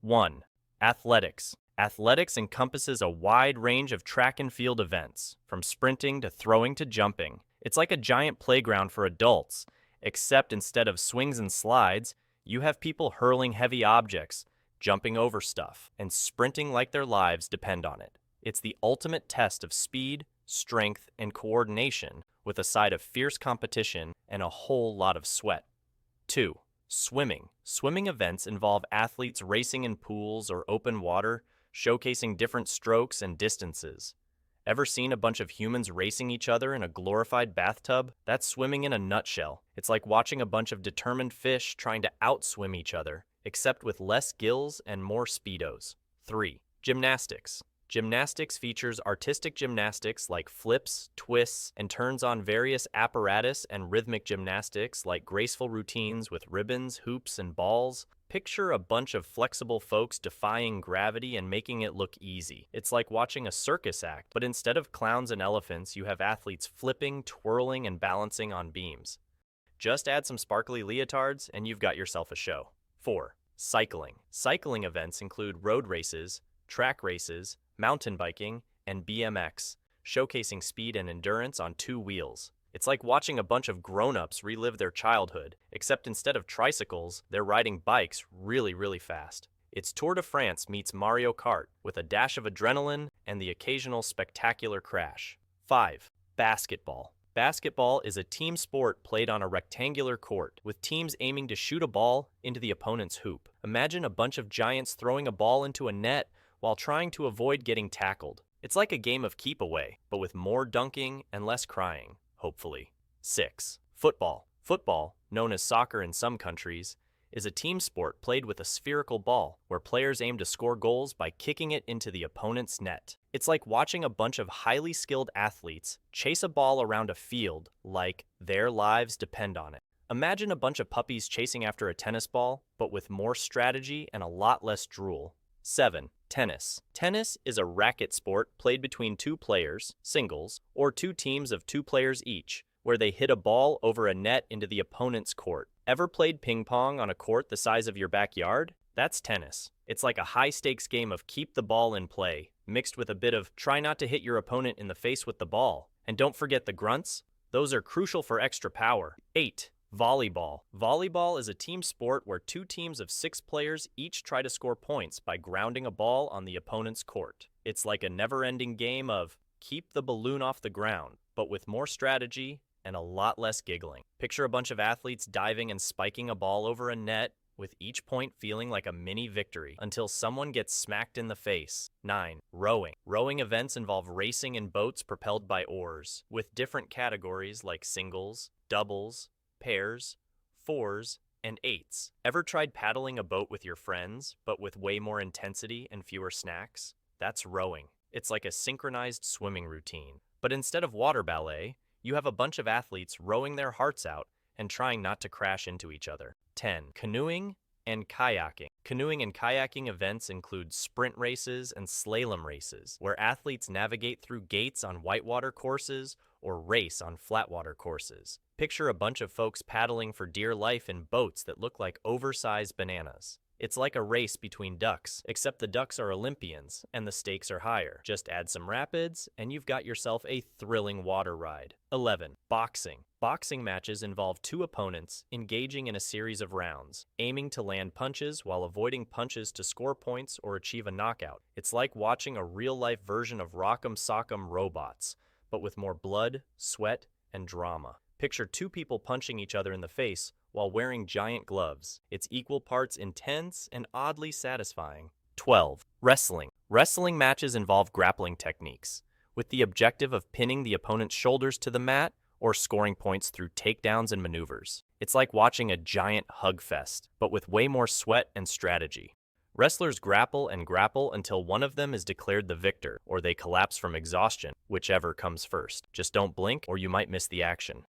1. Athletics. Athletics encompasses a wide range of track and field events, from sprinting to throwing to jumping. It's like a giant playground for adults, except instead of swings and slides, you have people hurling heavy objects, jumping over stuff, and sprinting like their lives depend on it. It's the ultimate test of speed, strength, and coordination, with a side of fierce competition and a whole lot of sweat. 2. Swimming. Swimming events involve athletes racing in pools or open water, showcasing different strokes and distances. Ever seen a bunch of humans racing each other in a glorified bathtub? That's swimming in a nutshell. It's like watching a bunch of determined fish trying to outswim each other, except with less gills and more speedos. 3. Gymnastics. Gymnastics features artistic gymnastics like flips, twists, and turns on various apparatus and rhythmic gymnastics like graceful routines with ribbons, hoops, and balls. Picture a bunch of flexible folks defying gravity and making it look easy. It's like watching a circus act, but instead of clowns and elephants, you have athletes flipping, twirling, and balancing on beams. Just add some sparkly leotards and you've got yourself a show. 4. Cycling. Cycling events include road races, track races, mountain biking, and BMX, showcasing speed and endurance on 2 wheels. It's like watching a bunch of grown-ups relive their childhood, except instead of tricycles, they're riding bikes really fast. It's Tour de France meets Mario Kart, with a dash of adrenaline and the occasional spectacular crash. 5. Basketball. Basketball is a team sport played on a rectangular court, with teams aiming to shoot a ball into the opponent's hoop. Imagine a bunch of giants throwing a ball into a net while trying to avoid getting tackled. It's like a game of keep away, but with more dunking and less crying, hopefully. 6. Football. Football, known as soccer in some countries, is a team sport played with a spherical ball, where players aim to score goals by kicking it into the opponent's net. It's like watching a bunch of highly skilled athletes chase a ball around a field like their lives depend on it. Imagine a bunch of puppies chasing after a tennis ball, but with more strategy and a lot less drool. 7. Tennis. Tennis is a racket sport played between 2 players, singles, or 2 teams of 2 players each, where they hit a ball over a net into the opponent's court. Ever played ping pong on a court the size of your backyard? That's tennis. It's like a high-stakes game of keep the ball in play, mixed with a bit of try not to hit your opponent in the face with the ball. And don't forget the grunts. Those are crucial for extra power. 8. Volleyball. Volleyball is a team sport where 2 teams of 6 players each try to score points by grounding a ball on the opponent's court. It's like a never-ending game of keep the balloon off the ground, but with more strategy and a lot less giggling. Picture a bunch of athletes diving and spiking a ball over a net, with each point feeling like a mini victory, until someone gets smacked in the face. 9. Rowing. Rowing events involve racing in boats propelled by oars, with different categories like singles, doubles, pairs, 4s, and 8s. Ever tried paddling a boat with your friends, but with way more intensity and fewer snacks? That's rowing. It's like a synchronized swimming routine. But instead of water ballet, you have a bunch of athletes rowing their hearts out and trying not to crash into each other. 10. Canoeing and kayaking. Canoeing and kayaking events include sprint races and slalom races, where athletes navigate through gates on whitewater courses or race on flatwater courses. Picture a bunch of folks paddling for dear life in boats that look like oversized bananas. It's like a race between ducks, except the ducks are Olympians and the stakes are higher. Just add some rapids and you've got yourself a thrilling water ride. 11. Boxing. Boxing matches involve 2 opponents engaging in a series of rounds, aiming to land punches while avoiding punches to score points or achieve a knockout. It's like watching a real-life version of Rock'em Sock'em Robots, but with more blood, sweat, and drama. Picture 2 people punching each other in the face while wearing giant gloves. It's equal parts intense and oddly satisfying. 12. Wrestling. Wrestling matches involve grappling techniques, with the objective of pinning the opponent's shoulders to the mat or scoring points through takedowns and maneuvers. It's like watching a giant hug fest, but with way more sweat and strategy. Wrestlers grapple until one of them is declared the victor, or they collapse from exhaustion, whichever comes first. Just don't blink or you might miss the action.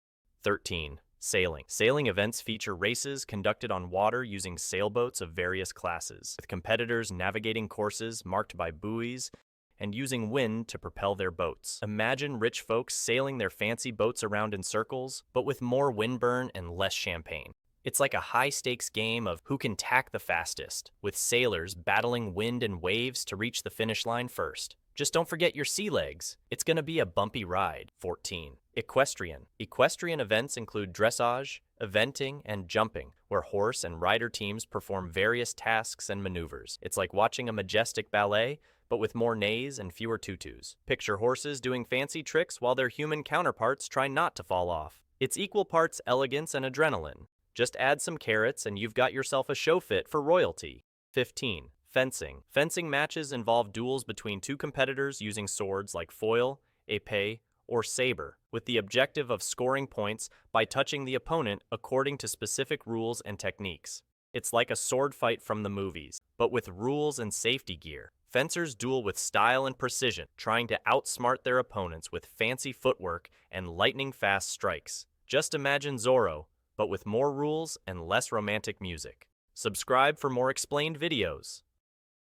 13. Sailing. Sailing events feature races conducted on water using sailboats of various classes, with competitors navigating courses marked by buoys and using wind to propel their boats. Imagine rich folks sailing their fancy boats around in circles, but with more windburn and less champagne. It's like a high-stakes game of who can tack the fastest, with sailors battling wind and waves to reach the finish line first. Just don't forget your sea legs. It's gonna be a bumpy ride. 14. Equestrian. Equestrian events include dressage, eventing, and jumping, where horse and rider teams perform various tasks and maneuvers. It's like watching a majestic ballet, but with more neighs and fewer tutus. Picture horses doing fancy tricks while their human counterparts try not to fall off. It's equal parts elegance and adrenaline. Just add some carrots and you've got yourself a show fit for royalty. 15. Fencing. Fencing matches involve duels between two competitors using swords like foil, épée, or saber, with the objective of scoring points by touching the opponent according to specific rules and techniques. It's like a sword fight from the movies, but with rules and safety gear. Fencers duel with style and precision, trying to outsmart their opponents with fancy footwork and lightning-fast strikes. Just imagine Zorro, but with more rules and less romantic music. Subscribe for more explained videos.